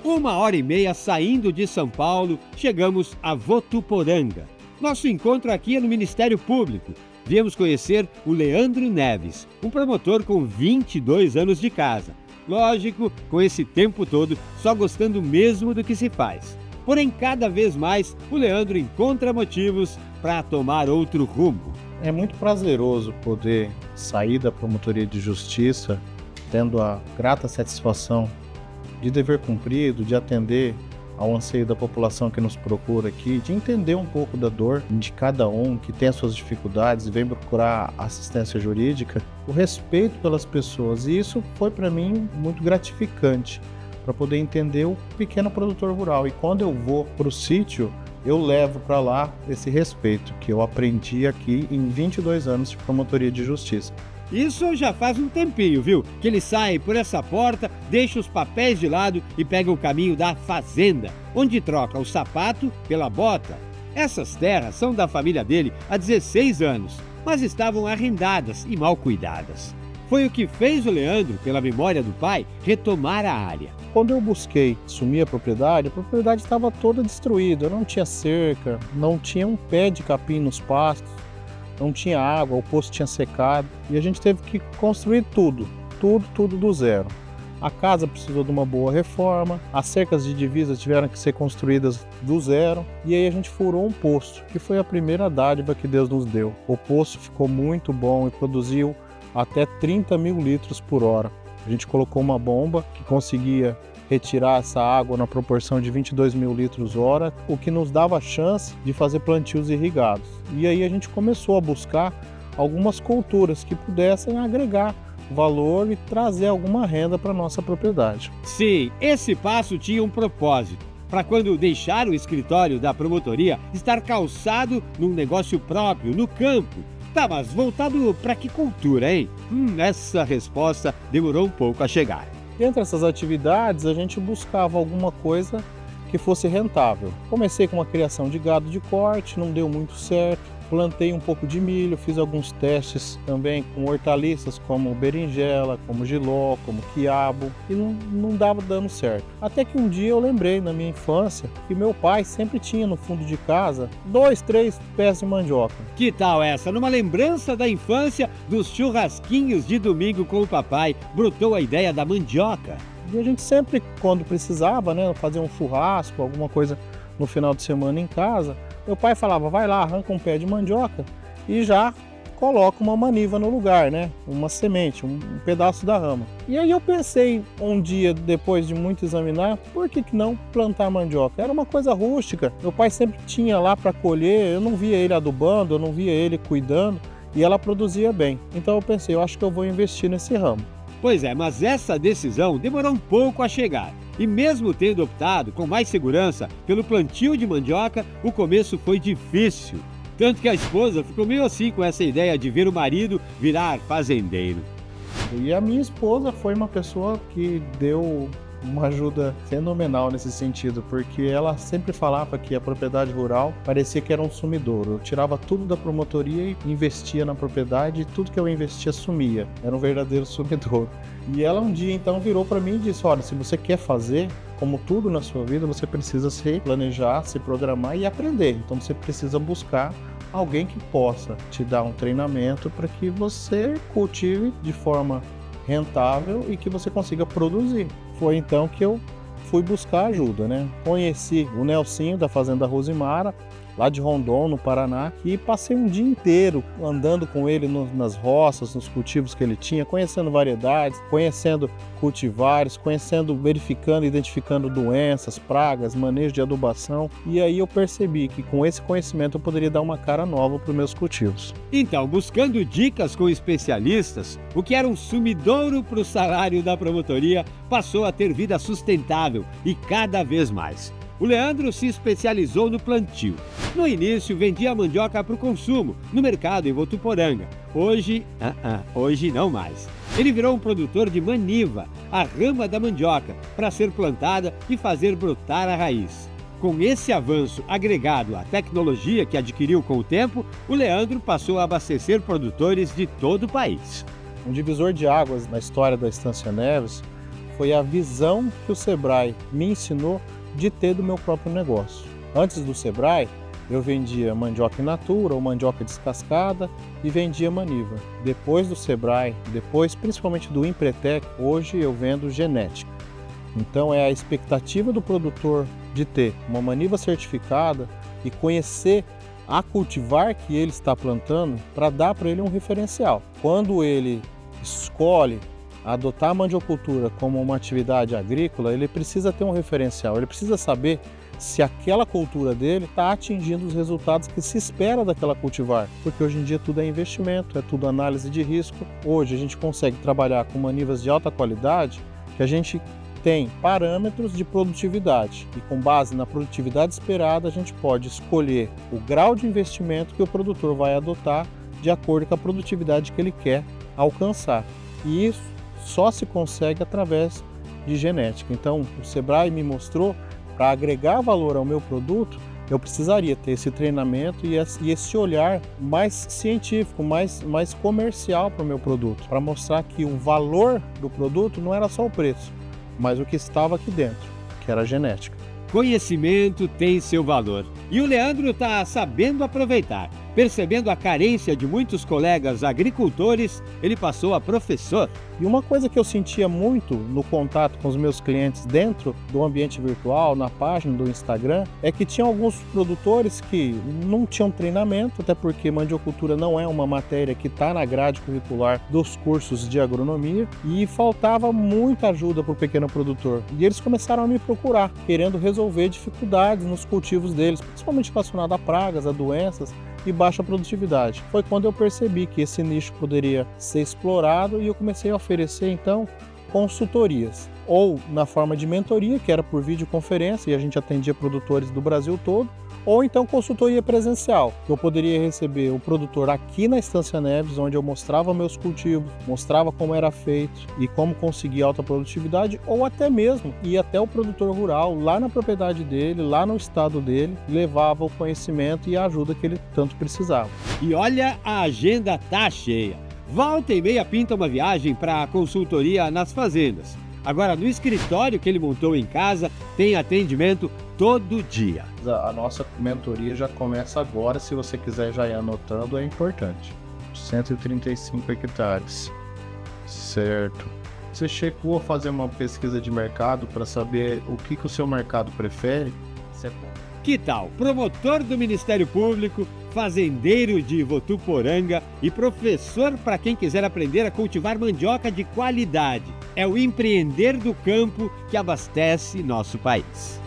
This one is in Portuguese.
1h30 saindo de São Paulo, chegamos a Votuporanga. Nosso encontro aqui é no Ministério Público. Viemos conhecer o Leandro Neves, um promotor com 22 anos de casa. Lógico, com esse tempo todo, só gostando mesmo do que se faz. Porém, cada vez mais, o Leandro encontra motivos para tomar outro rumo. É muito prazeroso poder sair da promotoria de justiça, tendo a grata satisfação de dever cumprido, de atender ao anseio da população que nos procura aqui, de entender um pouco da dor de cada um que tem as suas dificuldades e vem procurar assistência jurídica, o respeito pelas pessoas. E isso foi para mim muito gratificante, para poder entender o pequeno produtor rural. E quando eu vou para o sítio, eu levo para lá esse respeito que eu aprendi aqui em 22 anos de promotoria de justiça. Isso já faz um tempinho, viu? Que ele sai por essa porta, deixa os papéis de lado e pega o caminho da fazenda, onde troca o sapato pela bota. Essas terras são da família dele há 16 anos, mas estavam arrendadas e mal cuidadas. Foi o que fez o Leandro, pela memória do pai, retomar a área. Quando eu busquei assumir a propriedade estava toda destruída. Não tinha cerca, não tinha um pé de capim nos pastos, não tinha água, o poço tinha secado. E a gente teve que construir tudo do zero. A casa precisou de uma boa reforma, as cercas de divisa tiveram que ser construídas do zero. E aí a gente furou um poço, que foi a primeira dádiva que Deus nos deu. O poço ficou muito bom e produziu até 30 mil litros por hora. A gente colocou uma bomba que conseguia retirar essa água na proporção de 22 mil litros hora, o que nos dava a chance de fazer plantios irrigados. E aí a gente começou a buscar algumas culturas que pudessem agregar valor e trazer alguma renda para a nossa propriedade. Sim, esse passo tinha um propósito, para quando deixar o escritório da promotoria, estar calçado num negócio próprio, no campo. Tá, mas voltado para que cultura, hein? Essa resposta demorou um pouco a chegar. Dentre essas atividades, a gente buscava alguma coisa que fosse rentável. Comecei com uma criação de gado de corte, não deu muito certo. Plantei um pouco de milho, fiz alguns testes também com hortaliças como berinjela, como jiló, como quiabo, e não dava dando certo. Até que um dia eu lembrei, na minha infância, que meu pai sempre tinha no fundo de casa 2, 3 pés de mandioca. Que tal essa? Numa lembrança da infância, dos churrasquinhos de domingo com o papai, brotou a ideia da mandioca. E a gente sempre, quando precisava, fazer um churrasco, alguma coisa no final de semana em casa, meu pai falava, vai lá, arranca um pé de mandioca e já coloca uma maniva no lugar, uma semente, um pedaço da rama. E aí eu pensei um dia, depois de muito examinar, por que não plantar mandioca? Era uma coisa rústica, meu pai sempre tinha lá para colher, eu não via ele adubando, eu não via ele cuidando e ela produzia bem. Então eu pensei, eu acho que eu vou investir nesse ramo. Pois é, mas essa decisão demorou um pouco a chegar. E mesmo tendo optado com mais segurança pelo plantio de mandioca, o começo foi difícil. Tanto que a esposa ficou meio assim com essa ideia de ver o marido virar fazendeiro. E a minha esposa foi uma pessoa que deu uma ajuda fenomenal nesse sentido, porque ela sempre falava que a propriedade rural parecia que era um sumidouro. Eu tirava tudo da promotoria e investia na propriedade e tudo que eu investia sumia. Era um verdadeiro sumidouro. E ela um dia então virou para mim e disse, olha, se você quer fazer, como tudo na sua vida, você precisa se planejar, se programar e aprender. Então você precisa buscar alguém que possa te dar um treinamento para que você cultive de forma rentável e que você consiga produzir. Foi então que eu fui buscar ajuda, Conheci o Nelsinho da Fazenda Rosimara, lá de Rondon, no Paraná, e passei um dia inteiro andando com ele nas roças, nos cultivos que ele tinha, conhecendo variedades, conhecendo cultivares, verificando, identificando doenças, pragas, manejo de adubação. E aí eu percebi que com esse conhecimento eu poderia dar uma cara nova para os meus cultivos. Então, buscando dicas com especialistas, o que era um sumidouro para o salário da promotoria passou a ter vida sustentável e cada vez mais. O Leandro se especializou no plantio. No início, vendia mandioca para o consumo, no mercado em Votuporanga. Hoje não mais. Ele virou um produtor de maniva, a rama da mandioca, para ser plantada e fazer brotar a raiz. Com esse avanço agregado à tecnologia que adquiriu com o tempo, o Leandro passou a abastecer produtores de todo o país. Um divisor de águas na história da Estância Neves foi a visão que o Sebrae me ensinou de ter do meu próprio negócio. Antes do Sebrae, eu vendia mandioca in natura ou mandioca descascada e vendia maniva. Depois do Sebrae, depois principalmente do Empretec, hoje eu vendo genética. Então é a expectativa do produtor de ter uma maniva certificada e conhecer a cultivar que ele está plantando para dar para ele um referencial. Quando ele escolhe adotar a mandiocultura como uma atividade agrícola, ele precisa ter um referencial, ele precisa saber se aquela cultura dele está atingindo os resultados que se espera daquela cultivar, porque hoje em dia tudo é investimento, é tudo análise de risco. Hoje a gente consegue trabalhar com manivas de alta qualidade que a gente tem parâmetros de produtividade e com base na produtividade esperada a gente pode escolher o grau de investimento que o produtor vai adotar de acordo com a produtividade que ele quer alcançar. E isso só se consegue através de genética. Então o Sebrae me mostrou, para agregar valor ao meu produto, eu precisaria ter esse treinamento e esse olhar mais científico, mais comercial para o meu produto, para mostrar que o valor do produto não era só o preço, mas o que estava aqui dentro, que era a genética. Conhecimento tem seu valor e o Leandro está sabendo aproveitar. Percebendo a carência de muitos colegas agricultores, ele passou a professor. E uma coisa que eu sentia muito no contato com os meus clientes dentro do ambiente virtual, na página do Instagram, é que tinha alguns produtores que não tinham treinamento, até porque mandiocultura não é uma matéria que está na grade curricular dos cursos de agronomia, e faltava muita ajuda para o pequeno produtor. E eles começaram a me procurar, querendo resolver dificuldades nos cultivos deles, principalmente relacionado a pragas, a doenças e baixa produtividade. Foi quando eu percebi que esse nicho poderia ser explorado e eu comecei a oferecer então consultorias, ou na forma de mentoria, que era por videoconferência e a gente atendia produtores do Brasil todo, ou então consultoria presencial, que eu poderia receber o produtor aqui na Estância Neves, onde eu mostrava meus cultivos, mostrava como era feito e como conseguir alta produtividade, ou até mesmo ir até o produtor rural, lá na propriedade dele, lá no estado dele, levava o conhecimento e a ajuda que ele tanto precisava. E olha, a agenda tá cheia. Volta e meia pinta uma viagem para a consultoria nas fazendas. Agora, no escritório que ele montou em casa, tem atendimento todo dia. A nossa mentoria já começa agora, se você quiser já ir anotando, é importante. 135 hectares. Certo. Você chegou a fazer uma pesquisa de mercado para saber o que o seu mercado prefere? Que tal? Promotor do Ministério Público, fazendeiro de Votuporanga e professor para quem quiser aprender a cultivar mandioca de qualidade. É o empreender do campo que abastece nosso país.